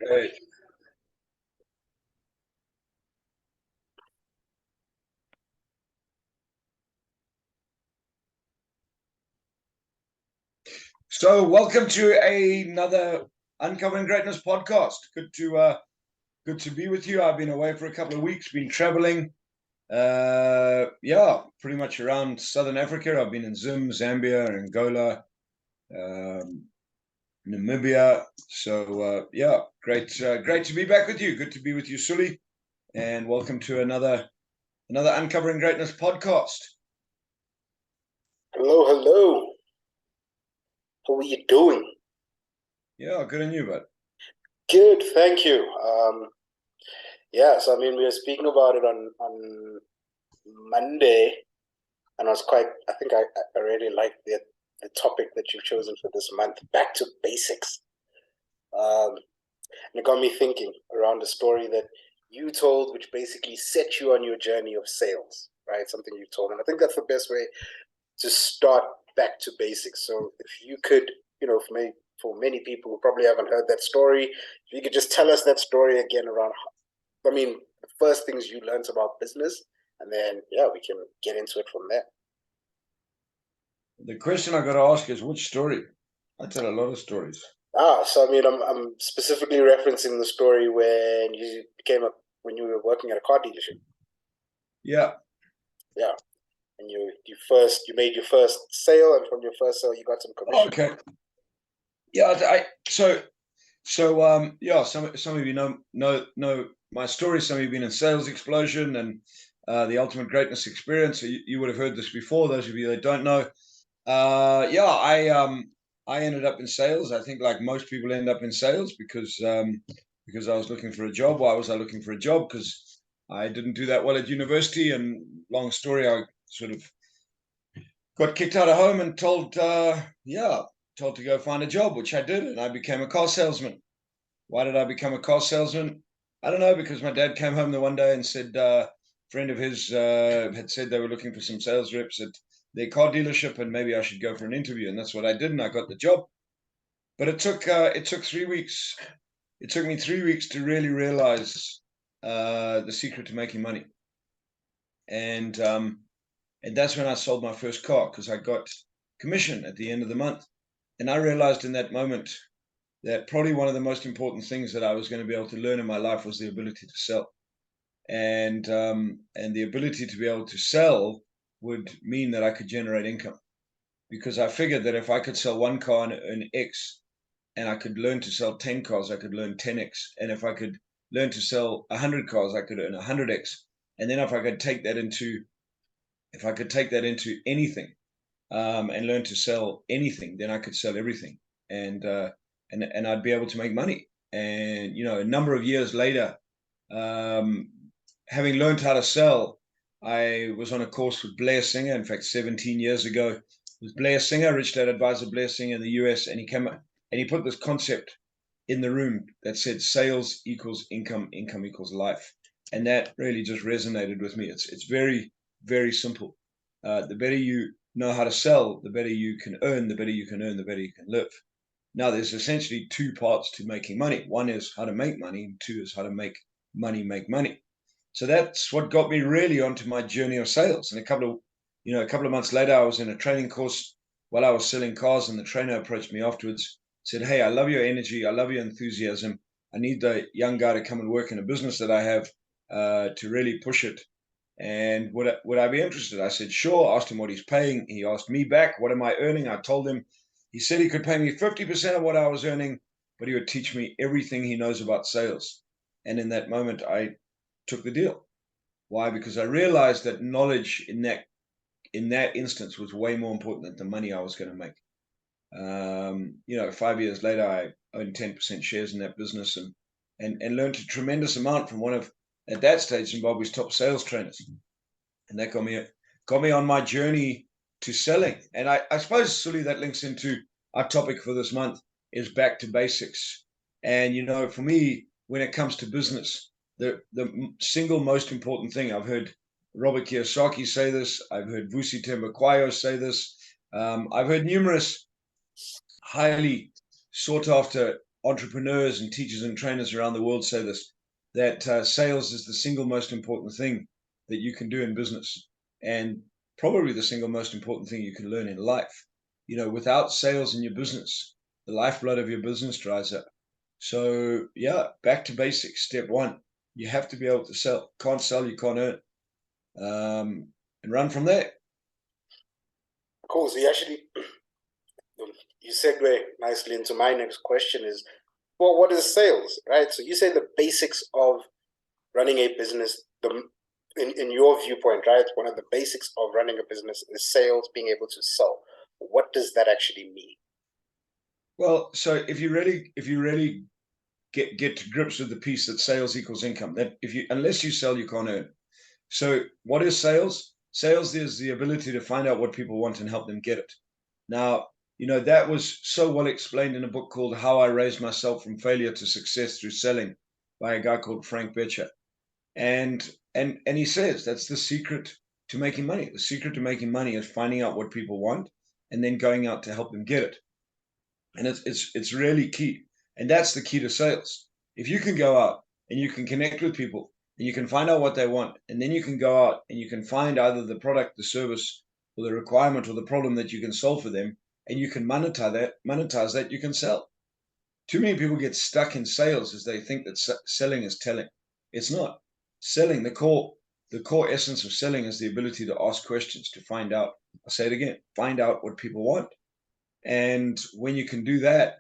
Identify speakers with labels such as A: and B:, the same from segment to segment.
A: Hey. So, welcome to another Uncovering Greatness podcast. Good to be with you. I've been away for a couple of weeks, been traveling. Pretty much around Southern Africa. I've been in Zambia, Angola, um, Namibia. So, great to be back with you. Good to be with you, Sully, and welcome to another Uncovering Greatness podcast.
B: Hello, hello. How are you doing?
A: Yeah, good on you, bud.
B: Good, thank you. So we were speaking about it on Monday, and I think I really liked the topic that you've chosen for this month, back to basics. And it got me thinking around the story that you told, which basically set you on your journey of sales, right? Something you told, and I think that's the best way to start back to basics. So if you could, for many people who probably haven't heard that story, if you could just tell us that story again around, the first things you learned about business, and then, we can get into it from there.
A: The question I got to ask is, which story? I tell a lot of stories.
B: I'm specifically referencing the story when when you were working at a car dealership.
A: Yeah.
B: Yeah. And you made your first sale, and from your first sale you got some commission.
A: Okay. Yeah, some of you know my story. Some of you have been in Sales Explosion and the Ultimate Greatness Experience. So you would have heard this before. Those of you that don't know, I ended up in sales. I think like most people end up in sales because I was looking for a job. Why was I looking for a job? Because I didn't do that well at university. And long story, I sort of got kicked out of home and told to go find a job, which I did, and I became a car salesman. Why did I become a car salesman? I don't know, because my dad came home the one day and said a friend of his had said they were looking for some sales reps at their car dealership, and maybe I should go for an interview, and that's what I did, and I got the job. But it took 3 weeks. It took me 3 weeks to really realize the secret to making money, and that's when I sold my first car, because I got commission at the end of the month. And I realized in that moment that probably one of the most important things that I was going to be able to learn in my life was the ability to sell. And the ability to be able to sell would mean that I could generate income, because I figured that if I could sell one car and earn X, and I could learn to sell 10 cars, I could learn 10X. And if I could learn to sell 100 cars, I could earn 100X. And then if I could take that into anything, and learn to sell anything, then I could sell everything, and I'd be able to make money. And a number of years later, having learned how to sell, I was on a course with Blair Singer. In fact, 17 years ago, it was Blair Singer, Rich Dad Advisor Blair Singer in the US, and he came up and he put this concept in the room that said sales equals income, income equals life. And that really just resonated with me. It's very, very simple. The better you know how to sell, the better you can earn, the better you can earn, the better you can live. Now, there's essentially two parts to making money. One is how to make money, and two is how to make money. So that's what got me really onto my journey of sales. And a couple of months later, I was in a training course while I was selling cars, and the trainer approached me afterwards, said, "Hey, I love your energy. I love your enthusiasm. I need the young guy to come and work in a business that I have to really push it. And would I be interested?" I said, "Sure." Asked him what he's paying. He asked me back, "What am I earning?" I told him. He said he could pay me 50% of what I was earning, but he would teach me everything he knows about sales. And in that moment, I took the deal. Why? Because I realized that knowledge in that instance was way more important than the money I was going to make. 5 years later, I owned 10% shares in that business, and learned a tremendous amount from one of, at that stage, Zimbabwe's top sales trainers. And that got me on my journey to selling. And I suppose, Sully, that links into our topic for this month, is back to basics. And, for me, when it comes to business, the single most important thing, I've heard Robert Kiyosaki say this, I've heard Vusi Tembakwayo say this, I've heard numerous highly sought after entrepreneurs and teachers and trainers around the world say this, that sales is the single most important thing that you can do in business, and probably the single most important thing you can learn in life. Without sales in your business, the lifeblood of your business dries up. So yeah, back to basics. Step one, you have to be able to sell. Can't sell, you can't earn. And run from there.
B: Cool. So you actually you segue nicely into my next question is, well, what is sales, right? So you say the basics of running a business, in your viewpoint, right? One of the basics of running a business is sales, being able to sell. What does that actually mean?
A: Well, so if you really get to grips with the piece that sales equals income, that unless you sell, you can't earn. So what is sales? Sales is the ability to find out what people want and help them get it. Now, that was so well explained in a book called How I Raised Myself from Failure to Success Through Selling by a guy called Frank Bettcher. And he says that's the secret to making money. The secret to making money is finding out what people want and then going out to help them get it. And it's really key. And that's the key to sales. If you can go out and you can connect with people and you can find out what they want, and then you can go out and you can find either the product, the service, or the requirement or the problem that you can solve for them, and you can monetize that, you can sell. Too many people get stuck in sales as they think that selling is telling. It's not. Selling, the core essence of selling is the ability to ask questions, to find out. I'll say it again, find out what people want. And when you can do that,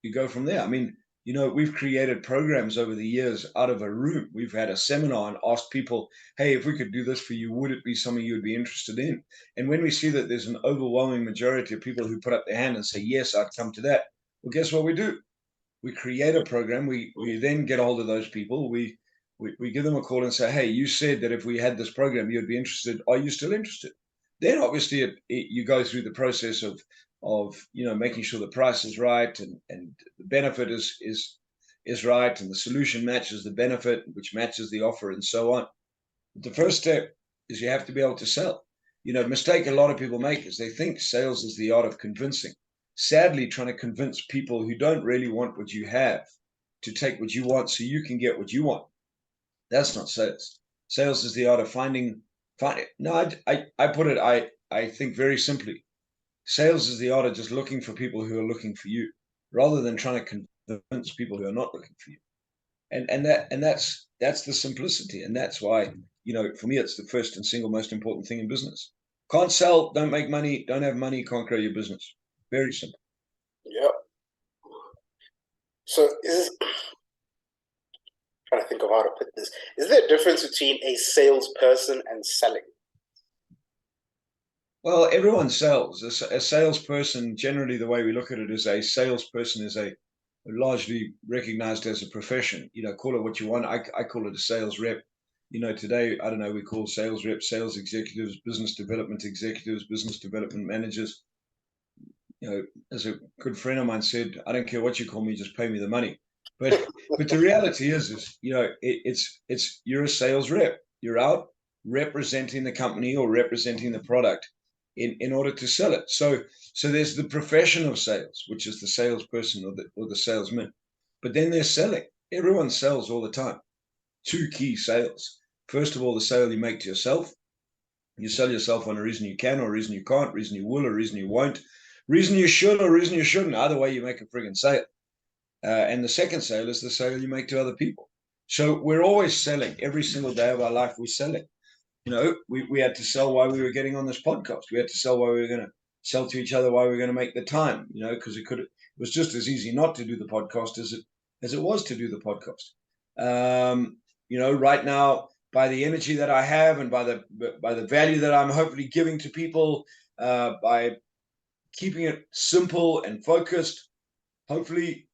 A: you go from there. I mean, we've created programs over the years out of a room. We've had a seminar and asked people, hey, if we could do this for you, would it be something you would be interested in? And when we see that there's an overwhelming majority of people who put up their hand and say, yes, I'd come to that. Well, guess what we do? We create a program. We then get a hold of those people. We give them a call and say, hey, you said that if we had this program, you'd be interested. Are you still interested? Then obviously you go through the process of making sure the price is right and the benefit is right and the solution matches the benefit, which matches the offer, and so on. But the first step is you have to be able to sell. Mistake a lot of people make is they think sales is the art of convincing. Sadly, trying to convince people who don't really want what you have to take what you want so you can get what you want. That's not sales. Sales is the art of finding. No, I put it. I think very simply. Sales is the art of just looking for people who are looking for you, rather than trying to convince people who are not looking for you. And that's the simplicity, and that's why for me it's the first and single most important thing in business. Can't sell, don't make money, don't have money, can't grow your business. Very simple.
B: Yeah. So trying to think of how to put this. Is there a difference between a salesperson and selling?
A: Well, everyone sells. A salesperson, generally, the way we look at it is a salesperson is a largely recognized as a profession. Call it what you want. I call it a sales rep. Today, I don't know, we call sales reps, sales executives, business development executives, business development managers. As a good friend of mine said, I don't care what you call me, just pay me the money. But the reality is it's you're a sales rep. You're out representing the company or representing the product in order to sell it. So there's the profession of sales, which is the salesperson or the salesman. But then there's selling. Everyone sells all the time. Two key sales. First of all, the sale you make to yourself. You sell yourself on a reason you can or a reason you can't, reason you will or reason you won't, reason you should or reason you shouldn't. Either way, you make a friggin' sale. And the second sale is the sale you make to other people. So we're always selling. Every single day of our life, we're selling. We had to sell why we were getting on this podcast. We had to sell why we were going to sell to each other, why we were going to make the time, because it was just as easy not to do the podcast as it was to do the podcast. Right now, by the energy that I have and by the value that I'm hopefully giving to people, by keeping it simple and focused, hopefully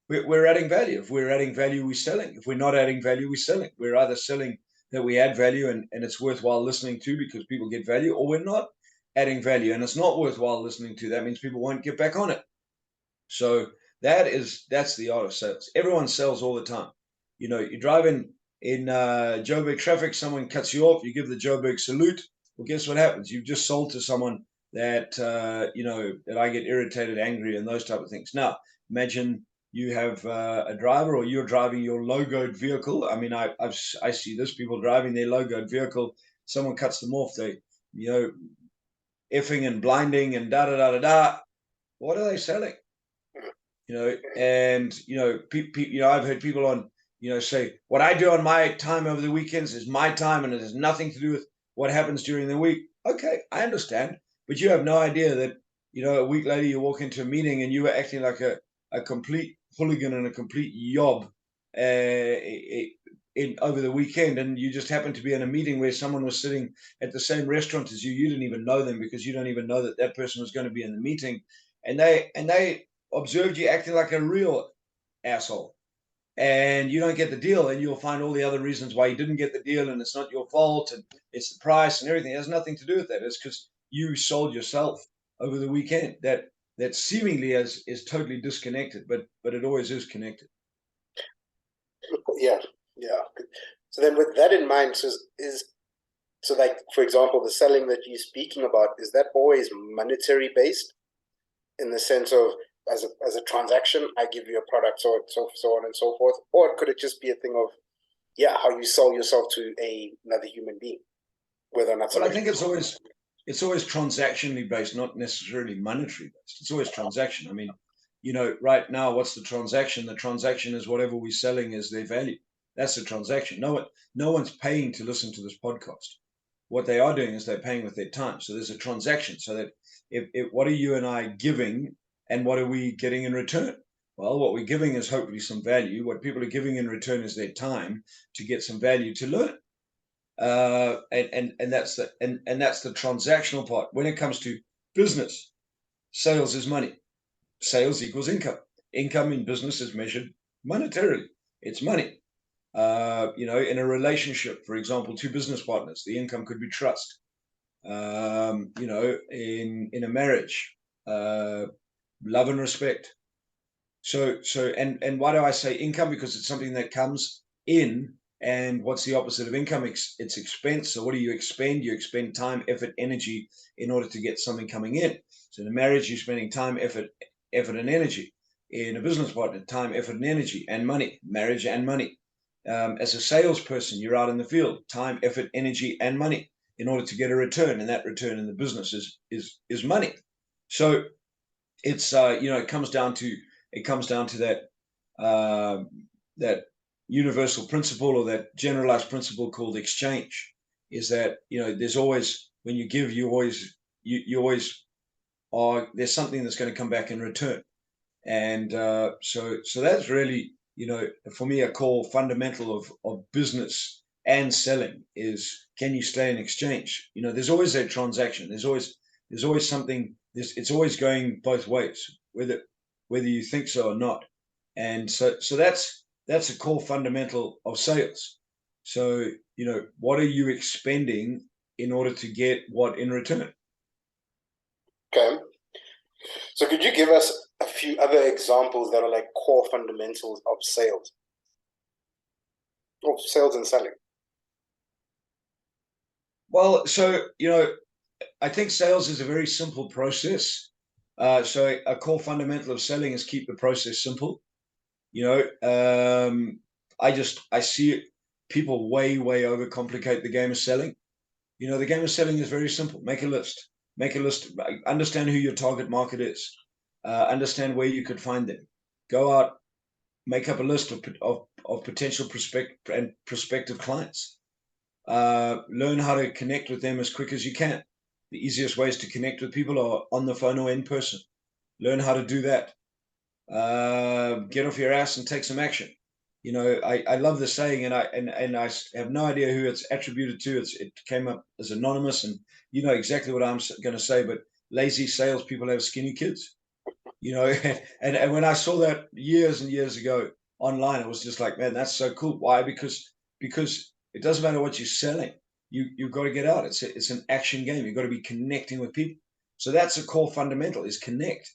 A: we're adding value. If we're adding value, we're selling. If we're not adding value, we're selling. We're either selling that we add value and it's worthwhile listening to because people get value, or we're not adding value and it's not worthwhile listening to. That means people won't get back on it. So that's the art of sales. Everyone sells all the time. You drive in Joburg traffic, someone cuts you off, you give the Joburg salute. Well, guess what happens? You've just sold to someone that that I get irritated, angry, and those type of things. Now, imagine you have a driver, or you're driving your logoed vehicle. I mean, I see this, people driving their logoed vehicle. Someone cuts them off. They, effing and blinding and da da da da da. What are they selling? And I've heard people on, say, what I do on my time over the weekends is my time, and it has nothing to do with what happens during the week. Okay, I understand, but you have no idea that, a week later you walk into a meeting and you were acting like a complete hooligan and a complete yob over the weekend, and you just happened to be in a meeting where someone was sitting at the same restaurant as you. You didn't even know them, because you don't even know that that person was going to be in the meeting, and they observed you acting like a real asshole, and you don't get the deal, and you'll find all the other reasons why you didn't get the deal, and it's not your fault, and it's the price and everything. It has nothing to do with that. It's because you sold yourself over the weekend. That seemingly is totally disconnected, but it always is connected.
B: Yeah. So then, with that in mind, so like, for example, the selling that you're speaking about, is that always monetary based, in the sense of, as a transaction, I give you a product, so on and so forth, or could it just be a thing of, how you sell yourself to another human being, whether or not?
A: Well, I think it's always transactionally based, not necessarily monetary based. It's always transaction. I mean, right now, what's the transaction? The transaction is whatever we're selling is their value. That's the transaction. No one's paying to listen to this podcast. What they are doing is they're paying with their time. So there's a transaction. So that what are you and I giving, and what are we getting in return? Well, what we're giving is hopefully some value. What people are giving in return is their time to get some value to learn. And that's the transactional part. When it comes to business, sales is money. Sales equals income. Income in business is measured monetarily. It's money. In a relationship, for example, two business partners, the income could be trust. In a marriage, love and respect. So and why do I say income? Because it's something that comes in. And what's the opposite of income? It's expense. So what do you expend? You expend time, effort, energy in order to get something coming in. So in a marriage, you're spending time, effort, and energy. In a business partner, time, effort, and energy, and money. Marriage and money. As a salesperson, you're out in the field, time, effort, energy, and money in order to get a return, and that return in the business is money. So it's it comes down to that universal principle, or that generalized principle called exchange. Is that there's always, when you give, you always are, there's something that's going to come back in return. And so that's really, for me, a core fundamental of business and selling is, can you stay in exchange? There's always a transaction. There's always something. It's always going both ways, whether you think so or not. And so that's a core fundamental of sales. So what are you expending in order to get what in return?
B: Okay. So could you give us a few other examples that are like core fundamentals of sales and selling?
A: Well, so I think sales is a very simple process. So a core fundamental of selling is keep the process simple. I see people way overcomplicate the game of selling. The game of selling is very simple. Make a list. Understand who your target market is. Understand where you could find them. Go out, make up a list of potential prospective clients. Learn how to connect with them as quick as you can. The easiest ways to connect with people are on the phone or in person. Learn how to do that. Get off your ass and take some action. I love the saying, and I have no idea who it's attributed to. It came up as anonymous, and you know exactly what I'm going to say. But lazy salespeople have skinny kids. And when I saw that years and years ago online, I was just like, man, that's so cool. Why? Because it doesn't matter what you're selling. You've got to get out. It's an action game. You've got to be connecting with people. So that's a core fundamental, is connect.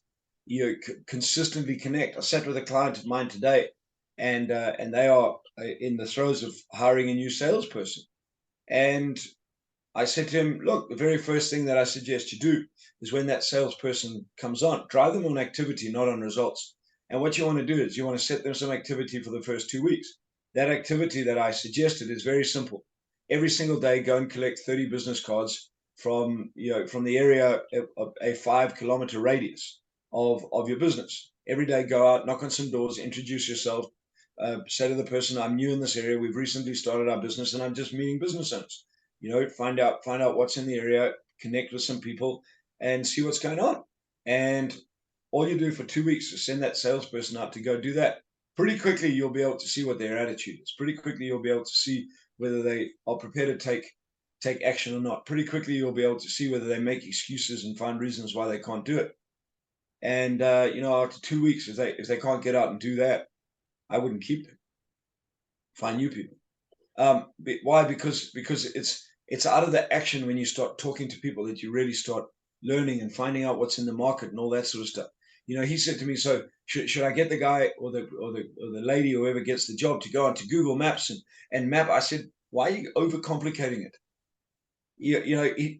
A: Consistently connect. I sat with a client of mine today, and they are in the throes of hiring a new salesperson. And I said to him, look, the very first thing that I suggest you do is, when that salesperson comes on, drive them on activity, not on results. And what you want to do is you want to set them some activity for the first 2 weeks. That activity that I suggested is very simple. Every single day, go and collect 30 business cards from the area of a 5 kilometer radius of your business. Every day, go out, knock on some doors, introduce yourself, say to the person, I'm new in this area. We've recently started our business and I'm just meeting business owners. Find out what's in the area, connect with some people and see what's going on. And all you do for 2 weeks is send that salesperson out to go do that. Pretty quickly, you'll be able to see what their attitude is. Pretty quickly, you'll be able to see whether they are prepared to take action or not. Pretty quickly, you'll be able to see whether they make excuses and find reasons why they can't do it. And after 2 weeks, if they can't get out and do that, I wouldn't keep them. Find new people. Why? Because it's out of the action when you start talking to people that you really start learning and finding out what's in the market and all that sort of stuff. He said to me, so should I get the guy or the lady, or whoever gets the job, to go onto Google Maps and map? I said, why are you overcomplicating it?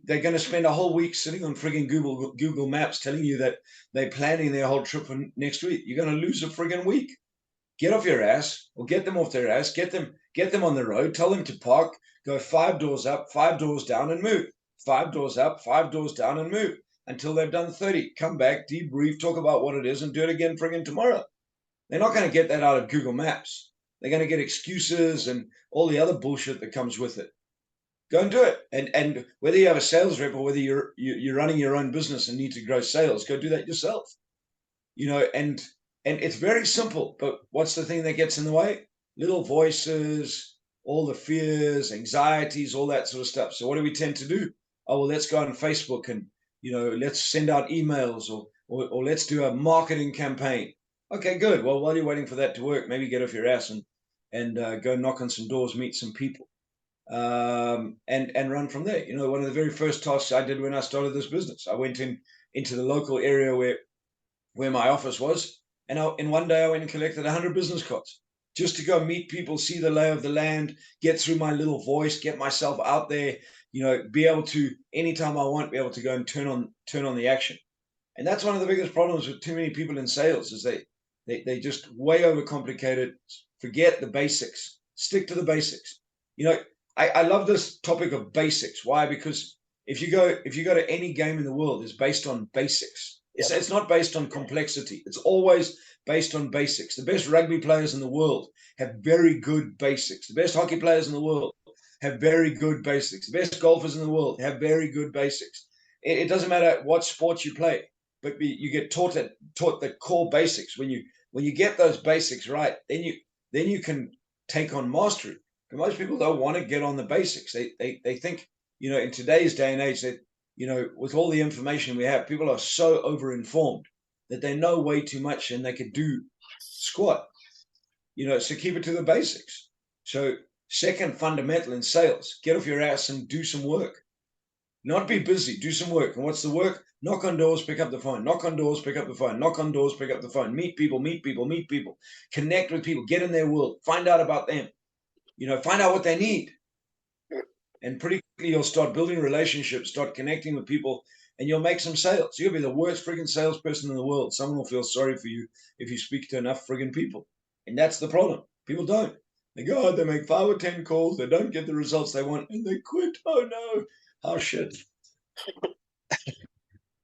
A: They're going to spend a whole week sitting on frigging Google Maps telling you that they're planning their whole trip for next week. You're going to lose a frigging week. Get off your ass, or get them off their ass. Get them on the road. Tell them to park. Go 5 doors up, 5 doors down, and move. 5 doors up, 5 doors down, and move until they've done 30. Come back, debrief, talk about what it is, and do it again friggin' tomorrow. They're not going to get that out of Google Maps. They're going to get excuses and all the other bullshit that comes with it. Go and do it. And whether you have a sales rep or whether you're running your own business and need to grow sales, go do that yourself. And it's very simple, but what's the thing that gets in the way? Little voices, all the fears, anxieties, all that sort of stuff. So what do we tend to do? Oh, well, let's go on Facebook and, let's send out emails or let's do a marketing campaign. Okay, good. Well, while you're waiting for that to work, maybe get off your ass and go knock on some doors, meet some people, and run from there. One of the very first tasks I did when I started this business, I went into the local area where my office was. And in one day, I went and collected 100 business cards just to go meet people, see the lay of the land, get through my little voice, get myself out there, be able to, anytime I want, be able to go and turn on the action. And that's one of the biggest problems with too many people in sales is they just way overcomplicate it, forget the basics, stick to the basics. I love this topic of basics. Why? Because if you go to any game in the world, it's based on basics. It's not based on complexity. It's always based on basics. The best rugby players in the world have very good basics. The best hockey players in the world have very good basics. The best golfers in the world have very good basics. It doesn't matter what sport you play, but you get taught the core basics. When you get those basics right, then you can take on mastery. But most people don't want to get on the basics. They think, in today's day and age, that with all the information we have, people are so over-informed that they know way too much and they could do squat. So keep it to the basics. So second fundamental in sales, get off your ass and do some work. Not be busy, do some work. And what's the work? Knock on doors, pick up the phone. Knock on doors, pick up the phone. Knock on doors, pick up the phone. Meet people. Connect with people. Get in their world. Find out about them. Find out what they need. And pretty quickly, you'll start building relationships, start connecting with people, and you'll make some sales. You'll be the worst friggin' salesperson in the world. Someone will feel sorry for you if you speak to enough friggin' people. And that's the problem. People don't. They go out, they make 5 or 10 calls, they don't get the results they want, and they quit. Oh, no. How shit.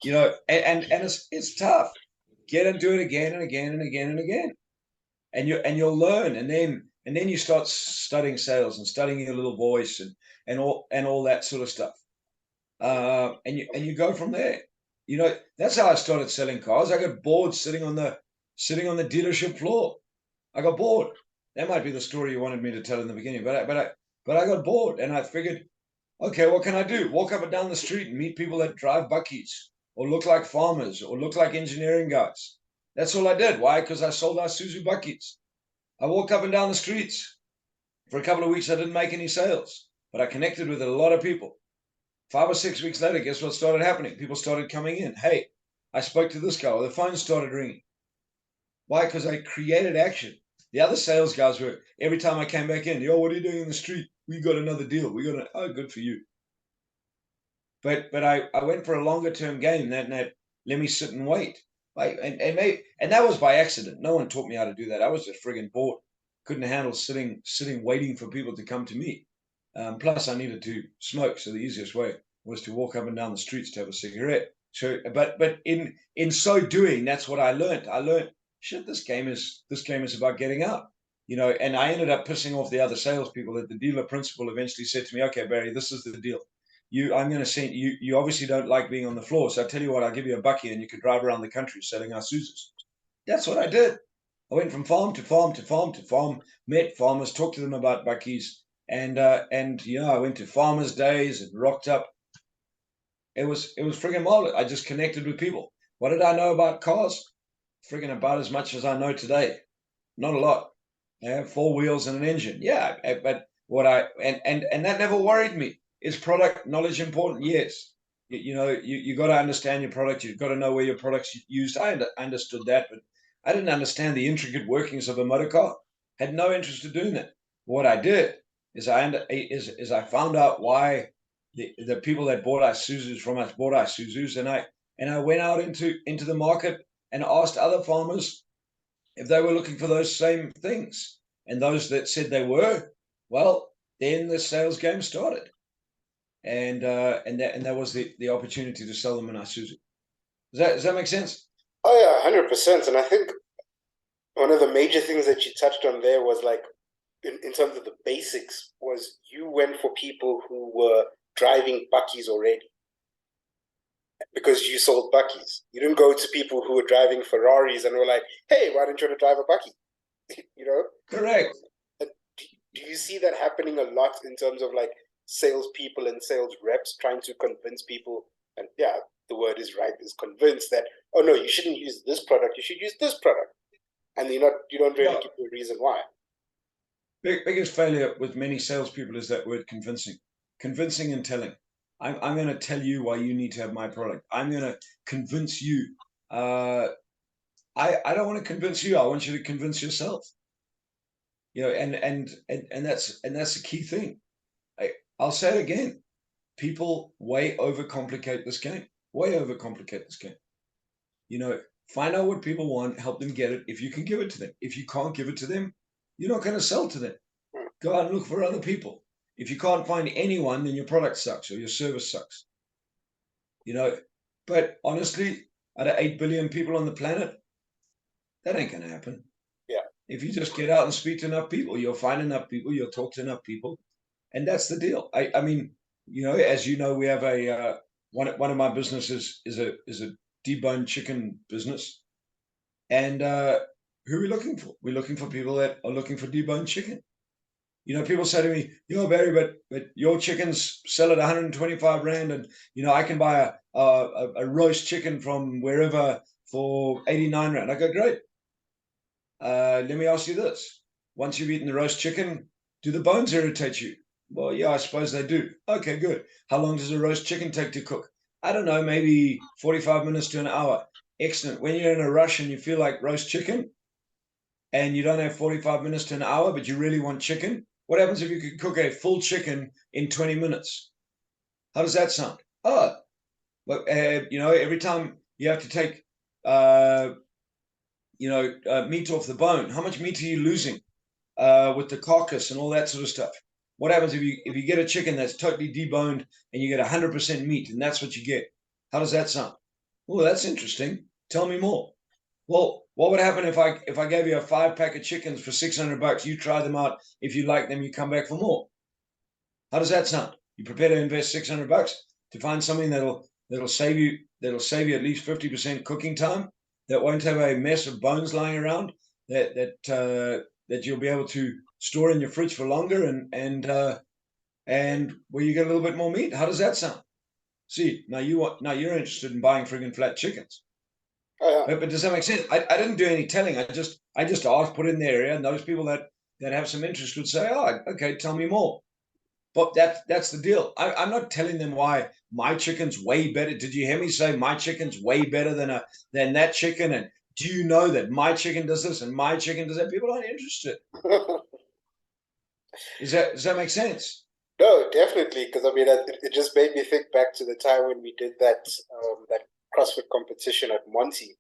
A: And it's tough. Get and do it again and again and again and again. And you'll learn, and then you start studying sales and studying your little voice and all that sort of stuff. And you go from there. That's how I started selling cars. I got bored sitting on the dealership floor. I got bored. That might be the story you wanted me to tell in the beginning, but I got bored, and I figured, okay, what can I do? Walk up and down the street and meet people that drive buckies or look like farmers or look like engineering guys. That's all I did. Why? Because I sold Isuzu buckies. I walked up and down the streets. For a couple of weeks, I didn't make any sales, but I connected with a lot of people. 5 or 6 weeks later, guess what started happening? People started coming in. Hey, I spoke to this guy, or the phone started ringing. Why? Because I created action. The other sales guys were, every time I came back in, yo, what are you doing in the street? We got another deal. Oh, good for you. But I went for a longer term game than that. Let me sit and wait. Like, and that was by accident. No one taught me how to do that. I was just friggin' bored. Couldn't handle sitting waiting for people to come to me. Plus, I needed to smoke, so the easiest way was to walk up and down the streets to have a cigarette. So, but in so doing, that's what I learned. I learned, shit, this game is about getting out, you know. And I ended up pissing off the other salespeople. That the dealer principal eventually said to me, "Okay, Barry, this is the deal. I'm going to send you. You obviously don't like being on the floor, so I tell you what, I'll give you a bucky, and you could drive around the country selling our Suzus." That's what I did. I went from farm to farm to farm to farm, met farmers, talked to them about buckies, and you know, I went to farmers' days and rocked up. It was friggin' marvelous. I just connected with people. What did I know about cars? Friggin' about as much as I know today. Not a lot. I have four wheels and an engine. Yeah, but what I and that never worried me. Is product knowledge important? Yes. You know, you got to understand your product. You've got to know where your product's used. I understood that, but I didn't understand the intricate workings of a motor car. Had no interest in doing that. What I did is I found out why the people that bought Isuzus from us bought Isuzus, and I went out into the market and asked other farmers if they were looking for those same things. And those that said they were, well, then the sales game started. And that was the opportunity to sell them an Isuzu. Does that make sense?
B: Oh yeah, 100%. And I think one of the major things that you touched on there was like in terms of the basics was you went for people who were driving buckies already because you sold buckies. You didn't go to people who were driving Ferraris and were like, "Hey, why don't you want to drive a bucky?" You know?
A: Correct.
B: Do you see that happening a lot in terms of like salespeople and sales reps trying to convince people? And yeah, the word is right, is convince that, oh no, you shouldn't use this product, you should use this product. And you don't really
A: Yeah.
B: give a reason why.
A: Biggest failure with many salespeople is that word convincing and telling. I'm going to tell you why you need to have my product. I'm going to convince you. I don't want to convince you. I want you to convince yourself. You know, and that's the key thing. I'll say it again. People way overcomplicate this game. Way overcomplicate this game. You know, find out what people want, help them get it. If you can give it to them. If you can't give it to them, you're not going to sell to them. Go out and look for other people. If you can't find anyone, then your product sucks or your service sucks. You know, but honestly, out of 8 billion people on the planet, that ain't going to happen.
B: Yeah.
A: If you just get out and speak to enough people, you'll find enough people, you'll talk to enough people. And that's the deal. I mean, you know, as you know, we have a one of my businesses is a deboned chicken business, and who are we looking for? We're looking for people that are looking for deboned chicken. You know, people say to me, "You know, Barry, but your chickens sell at 125 rand, and you know, I can buy a roast chicken from wherever for 89 rand." I go, "Great. Let me ask you this: once you've eaten the roast chicken, do the bones irritate you?" Well, yeah, I suppose they do. Okay, good. How long does a roast chicken take to cook? I don't know, maybe 45 minutes to an hour. Excellent. When you're in a rush and you feel like roast chicken and you don't have 45 minutes to an hour, but you really want chicken, what happens if you could cook a full chicken in 20 minutes? How does that sound? Oh, but you know, every time you have to take, meat off the bone, how much meat are you losing with the carcass and all that sort of stuff? What happens if you get a chicken that's totally deboned and you get 100% meat, and that's what you get? How does that sound? Oh, that's interesting. Tell me more. Well, what would happen if I gave you a 5-pack of chickens for $600? You try them out. If you like them, you come back for more. How does that sound? You prepare to invest $600 to find something that'll save you at least 50% cooking time, that won't have a mess of bones lying around, that you'll be able to store in your fridge for longer, and where you get a little bit more meat. How does that sound? See, now you're interested in buying friggin' flat chickens.
B: Oh, yeah.
A: But does that make sense? I didn't do any telling. I just asked, put in the area, and those people that have some interest would say, "Oh, okay, tell me more." But that's the deal. I'm not telling them why my chicken's way better. Did you hear me say my chicken's way better than that chicken? And do you know that my chicken does this and my chicken does that? People aren't interested. Does that make sense?
B: No, definitely, because I mean, it just made me think back to the time when we did that CrossFit competition at Monty,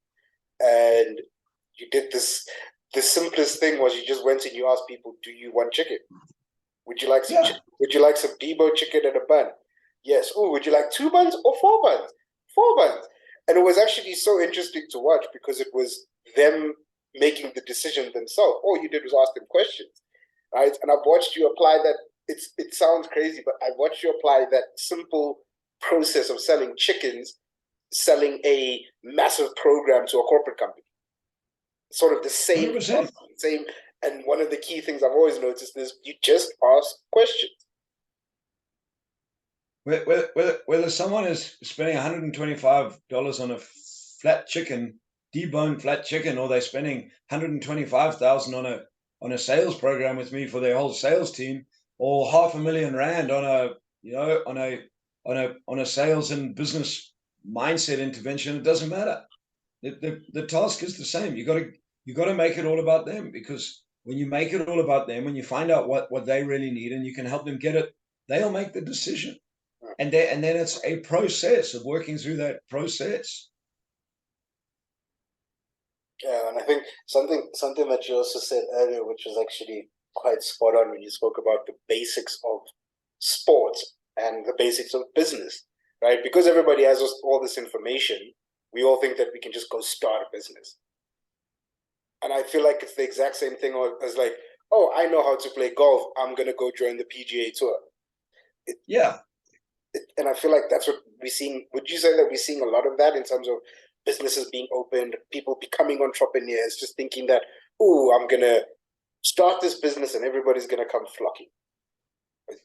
B: and you did this. The simplest thing was you just went and you asked people, "Do you want chicken? Would you like some?
A: Yeah.
B: Would you like some Debo chicken and a bun? Yes. Oh, would you like 2 buns or 4 buns? 4 buns." And it was actually so interesting to watch because it was them making the decision themselves. All you did was ask them questions, right? And I've watched you apply that. It sounds crazy, but I've watched you apply that simple process of selling chickens, selling a massive program to a corporate company. Sort of the same,
A: 100%.
B: same. And one of the key things I've always noticed is you just ask questions.
A: Whether someone is spending $125 on a flat chicken, deboned flat chicken, or they're spending $125,000 on a sales program with me for their whole sales team, or $500,000 on a on a sales and business mindset intervention, it doesn't matter. The task is the same. You got to make it all about them, because when you make it all about them, when you find out what they really need and you can help them get it, they'll make the decision. And then it's a process of working through that process.
B: Yeah, and I think something that you also said earlier, which was actually quite spot on when you spoke about the basics of sport and the basics of business, right? Because everybody has all this information, we all think that we can just go start a business. And I feel like it's the exact same thing as like, oh, I know how to play golf, I'm going to go join the PGA Tour. And I feel like that's what we're seeing. Would you say that we're seeing a lot of that in terms of businesses being opened, people becoming entrepreneurs, just thinking that, oh, I'm going to start this business and everybody's going to come flocking?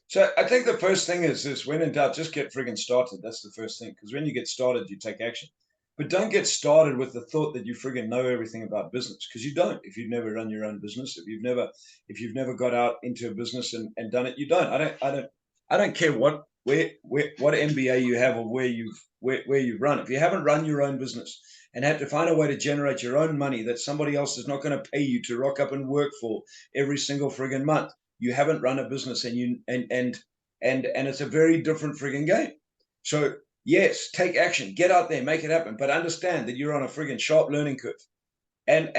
A: So I think the first thing is when in doubt, just get friggin' started. That's the first thing, because when you get started, you take action. But don't get started with the thought that you friggin' know everything about business, because you don't. If you've never run your own business, if you've never got out into a business and done it, you don't. I don't care what MBA you have or where you've run. If you haven't run your own business and had to find a way to generate your own money that somebody else is not going to pay you to rock up and work for every single friggin' month, you haven't run a business, and it's a very different friggin' game. So yes, take action, get out there, make it happen, but understand that you're on a friggin' sharp learning curve, and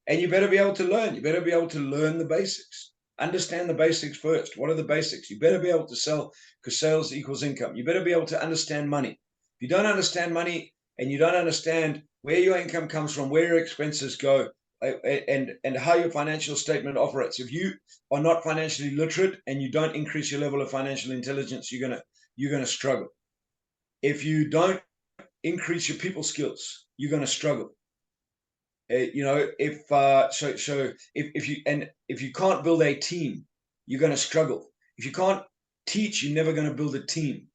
A: you better be able to learn. You better be able to learn the basics. Understand the basics first. What are the basics? You better be able to sell, because sales equals income. You better be able to understand money. If you don't understand money and you don't understand where your income comes from, where your expenses go, and how your financial statement operates, if you are not financially literate and you don't increase your level of financial intelligence, you're gonna struggle. If you don't increase your people skills, you're gonna struggle. If you can't build a team, you're going to struggle. If you can't teach, you're never going to build a team.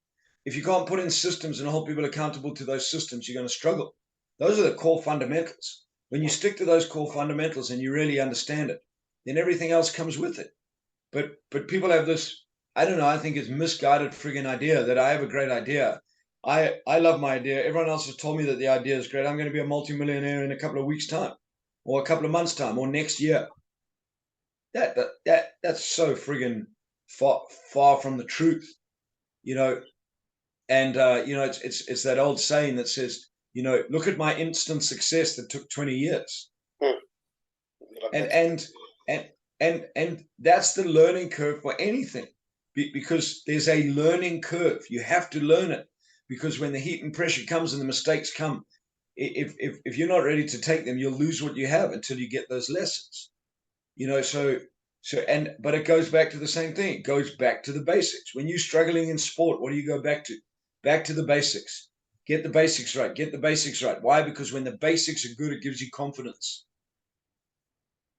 A: If you can't put in systems and hold people accountable to those systems, you're going to struggle. Those are the core fundamentals. When you stick to those core fundamentals and you really understand it, then everything else comes with it. But people have this, I don't know, I think it's misguided friggin' idea that I have a great idea. I love my idea. Everyone else has told me that the idea is great. I'm going to be a multimillionaire in a couple of weeks' time, or a couple of months' time, or next year. That's so friggin' far from the truth, And it's that old saying that says, look at my instant success that took 20 years. And that's the learning curve for anything, because there's a learning curve. You have to learn it, because when the heat and pressure comes and the mistakes come, if you're not ready to take them, you'll lose what you have until you get those lessons. But it goes back to the same thing. It goes back to the basics. When you're struggling in sport, what do you go back to? Back to the basics. Get the basics right. Get the basics right. Why? Because when the basics are good, it gives you confidence.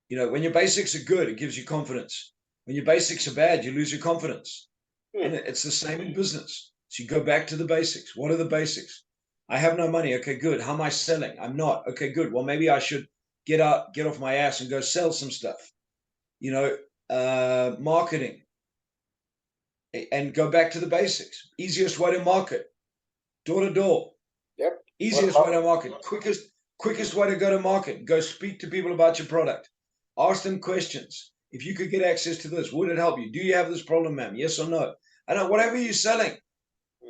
A: When your basics are good, it gives you confidence. When your basics are bad, you lose your confidence. And it's the same in business. So you go back to the basics. What are the basics? I have no money. Okay, good. How am I selling? I'm not. Okay, good. Well, maybe I should get off my ass and go sell some stuff. Marketing, and go back to the basics. Easiest way to market, door to door.
B: Yep.
A: Easiest way to market, quickest way to go to market. Go speak to people about your product. Ask them questions. If you could get access to this, would it help you? Do you have this problem, ma'am? Yes or no? I know, whatever you're selling,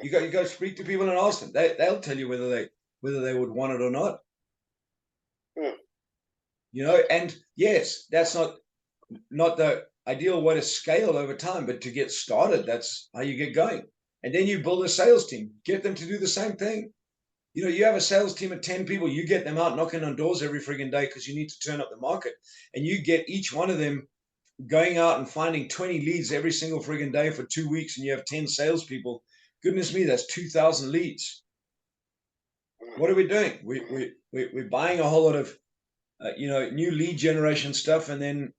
A: you go speak to people and ask them. They'll tell you whether they would want it or not. you know. And yes, that's not the ideal way to scale over time, but to get started, that's how you get going. And then you build a sales team, get them to do the same thing. You know, you have a sales team of 10 people, you get them out knocking on doors every friggin' day because you need to turn up the market. And you get each one of them going out and finding 20 leads every single friggin' day for 2 weeks, and you have 10 salespeople. Goodness me, that's 2,000 leads. What are we doing? We're buying a whole lot of new lead generation stuff, and then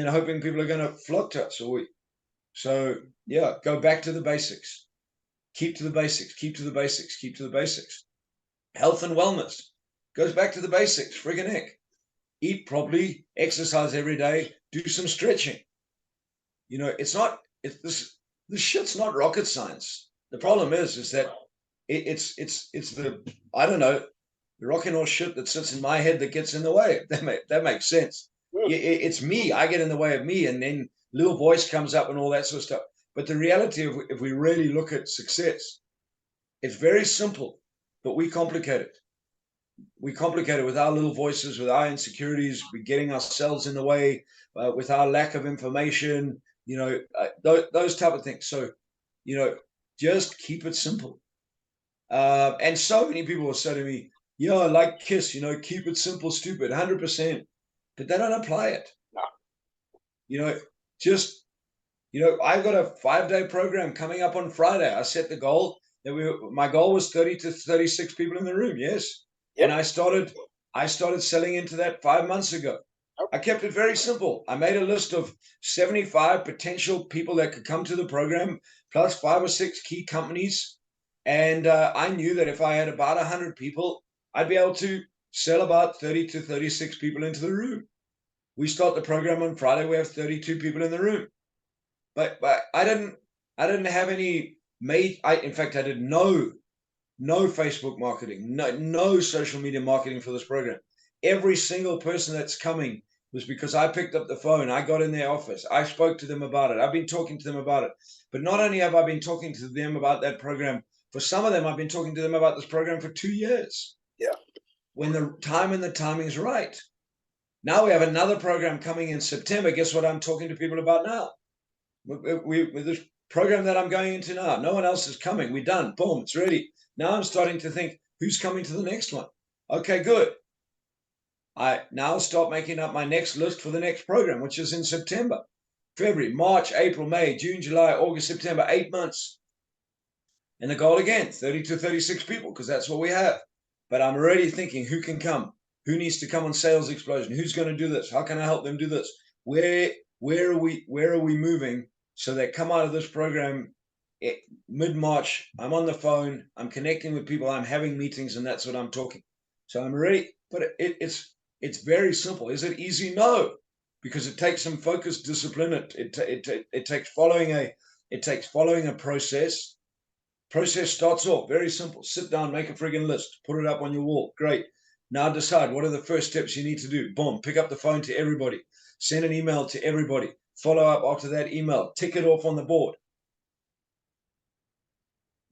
A: hoping people are going to flock to us. So yeah, go back to the basics. Keep to the basics. Keep to the basics. Keep to the basics. Health and wellness goes back to the basics. Friggin' heck. Eat properly, exercise every day, do some stretching. You know, this shit's not rocket science. The problem is that it's the, I don't know, the rock and roll shit that sits in my head that gets in the way. That makes sense. It's me. I get in the way of me, and then little voice comes up and all that sort of stuff. But the reality of, if we really look at success, it's very simple, but we complicate it. We complicate it with our little voices, with our insecurities. We're getting ourselves in the way, with our lack of information. You know, those type of things. So, you know, just keep it simple. And so many people will say to me, "Yeah, like Kiss, you know, keep it simple, stupid, 100%," but they don't apply it.
B: No.
A: You know, just, you know, I've got a 5-day program coming up on Friday. I set the goal that my goal was 30 to 36 people in the room. Yes.
B: Yep.
A: And I started selling into that 5 months ago. I kept it very simple. I made a list of 75 potential people that could come to the program, plus 5 or 6 key companies. And I knew that if I had about 100 people, I'd be able to sell about 30 to 36 people into the room. We start the program on Friday. We have 32 people in the room. But I didn't have any in fact, I did no Facebook marketing, no social media marketing for this program. Every single person that's coming was because I picked up the phone, I got in their office, I spoke to them about it, I've been talking to them about it. But not only have I been talking to them about that program, for some of them, I've been talking to them about this program for 2 years.
B: Yeah.
A: When the time and the timing is right. Now we have another program coming in September. Guess what I'm talking to people about now? With this program that I'm going into now, no one else is coming. We're done. Boom, it's ready. Now I'm starting to think, who's coming to the next one? Okay, good. I now start making up my next list for the next program, which is in September, February, March, April, May, June, July, August, September, 8 months. And the goal again, 30 to 36 people, because that's what we have. But I'm already thinking, who can come? Who needs to come on Sales Explosion? Who's going to do this? How can I help them do this? Where are we moving so that come out of this program mid-March? I'm on the phone, I'm connecting with people, I'm having meetings, and that's what I'm talking. So I'm ready. But it's very simple. Is it easy? No, because it takes some focused discipline. It takes following a process. Process starts off very simple. Sit down, make a friggin' list, put it up on your wall. Great. Now decide what are the first steps you need to do. Boom, pick up the phone to everybody. Send an email to everybody. Follow up after that email. Tick it off on the board.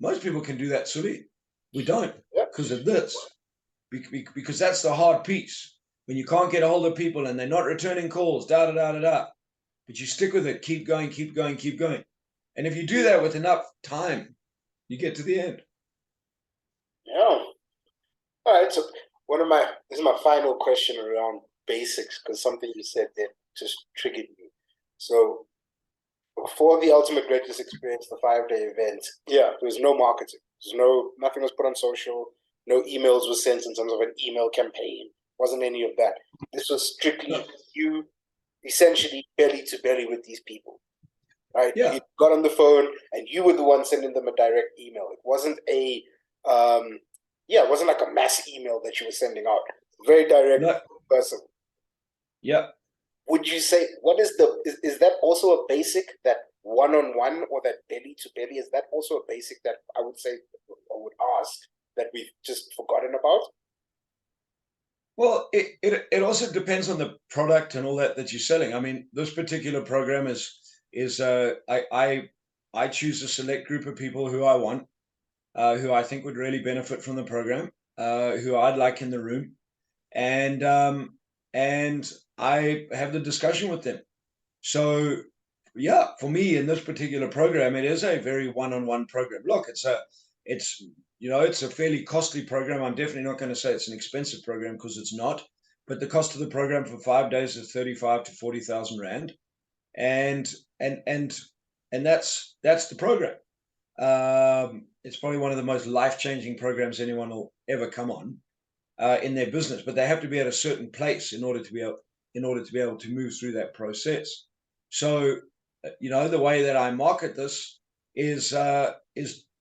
A: Most people can do that, Sully. We don't, because of this. Because that's the hard piece. When you can't get a hold of people and they're not returning calls, da-da-da-da-da. But you stick with it. Keep going, keep going, keep going. And if you do that with enough time, you get to the end.
B: Yeah. All right. So this is my final question around basics, because something you said that just triggered me. So for the Ultimate Greatest Experience, the 5-day event, there was no marketing. Nothing was put on social. No emails were sent in terms of an email campaign. Wasn't any of that. This was strictly you, essentially belly to belly with these people. Right?
A: Yeah.
B: You got on the phone and you were the one sending them a direct email. It wasn't it wasn't like a mass email that you were sending out. Very direct person.
A: Yeah.
B: Would you say, is that also a basic, that one-on-one or that belly to belly? Is that also a basic that I would say, or would ask, that we've just forgotten about?
A: Well, it also depends on the product and all that you're selling. I mean, this particular program I choose a select group of people who I want, who I think would really benefit from the program, who I'd like in the room, and and I have the discussion with them. So yeah, for me in this particular program, it is a very one-on-one program. Look, it's a fairly costly program. I'm definitely not going to say it's an expensive program, because it's not. But the cost of the program for 5 days is 35 to 40,000 rand, and that's the program. It's probably one of the most life-changing programs anyone will ever come on in their business. But they have to be at a certain place in order to be able to move through that process. So, the way that I market this is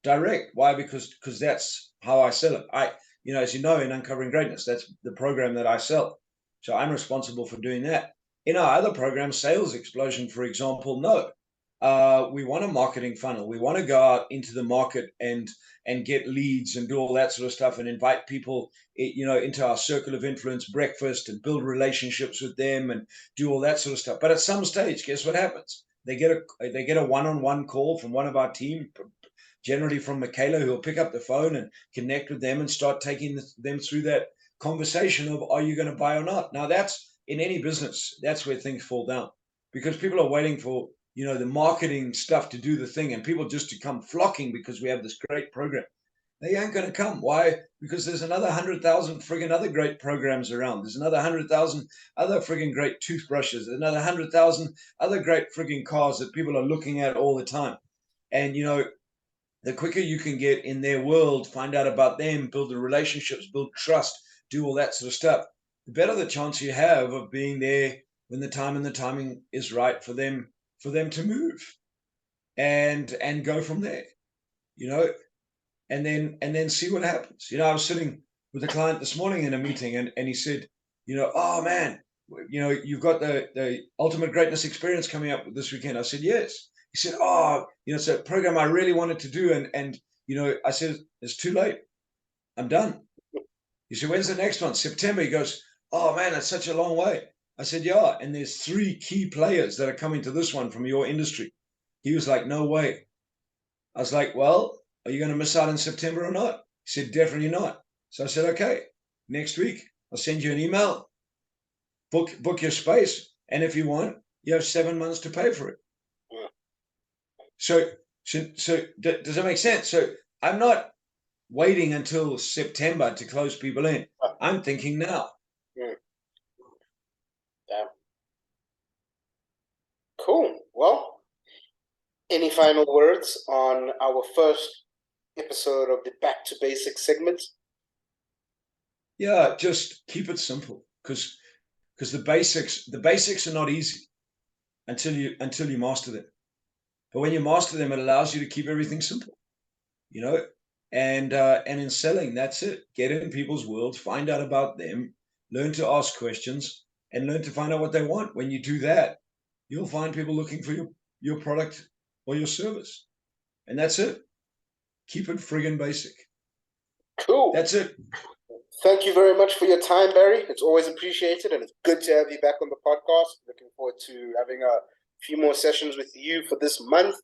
A: direct. Why? Because that's how I sell it. As you know, in Uncovering Greatness, that's the program that I sell. So I'm responsible for doing that. In our other programs, Sales Explosion, for example, no. We want a marketing funnel. We want to go out into the market and get leads and do all that sort of stuff, and invite people, into our circle of influence breakfast, and build relationships with them and do all that sort of stuff. But at some stage, guess what happens? They get a one-on-one call from one of our team, generally from Michaela, who will pick up the phone and connect with them and start taking them through that conversation of, are you going to buy or not? Now, that's in any business, that's where things fall down, because people are waiting for the marketing stuff to do the thing, and people just to come flocking because we have this great program. They ain't going to come. Why? Because there's another 100,000 friggin' other great programs around. There's another 100,000 other friggin' great toothbrushes. There's another 100,000 other great friggin' cars that people are looking at all the time. And the quicker you can get in their world, find out about them, build the relationships, build trust, do all that sort of stuff, the better the chance you have of being there when the time and the timing is right for them to move and go from there, and then see what happens. I was sitting with a client this morning in a meeting, and he said, oh man, you've got the Ultimate Greatness Experience coming up this weekend. I said, yes. He said, oh, it's a program I really wanted to do. And I said, it's too late. I'm done. He said, when's the next one? September. He goes, oh man, that's such a long way. I said, yeah. And there's 3 key players that are coming to this one from your industry. He was like, no way. I was like, well, are you going to miss out in September or not? He said, definitely not. So I said, okay, next week, I'll send you an email, book your space. And if you want, you have 7 months to pay for it. So does that make sense? So I'm not waiting until September to close people in. I'm thinking now.
B: Yeah. Cool. Well, any final words on our first episode of the Back to Basics segment?
A: Yeah, just keep it simple, because the basics are not easy until you master them. But when you master them, it allows you to keep everything simple, and in selling, that's it. Get in people's worlds, find out about them, learn to ask questions, and learn to find out what they want. When you do that, you'll find people looking for your product or your service. And that's it. Keep it friggin' basic.
B: Cool.
A: That's it.
B: Thank you very much for your time, Barry. It's always appreciated, and it's good to have you back on the podcast. Looking forward to having a few more sessions with you for this month.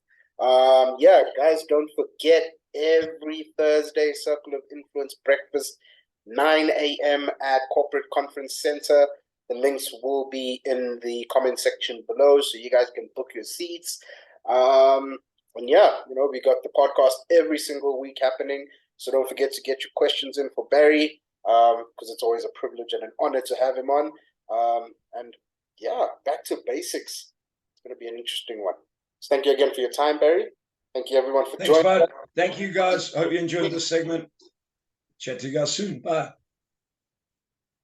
B: Yeah, guys, don't forget, every Thursday, Circle of Influence breakfast, 9 a.m. at Corporate Conference Center. The links will be in the comment section below, so you guys can book your seats. And yeah, we got the podcast every single week happening. So don't forget to get your questions in for Barry, because it's always a privilege and an honor to have him on. And yeah, back to basics. It's going to be an interesting one. So thank you again for your time, Barry. Thank you, everyone, for joining.
A: Bud. Thank you, guys. Hope you enjoyed this segment. Chat to you guys soon. Bye.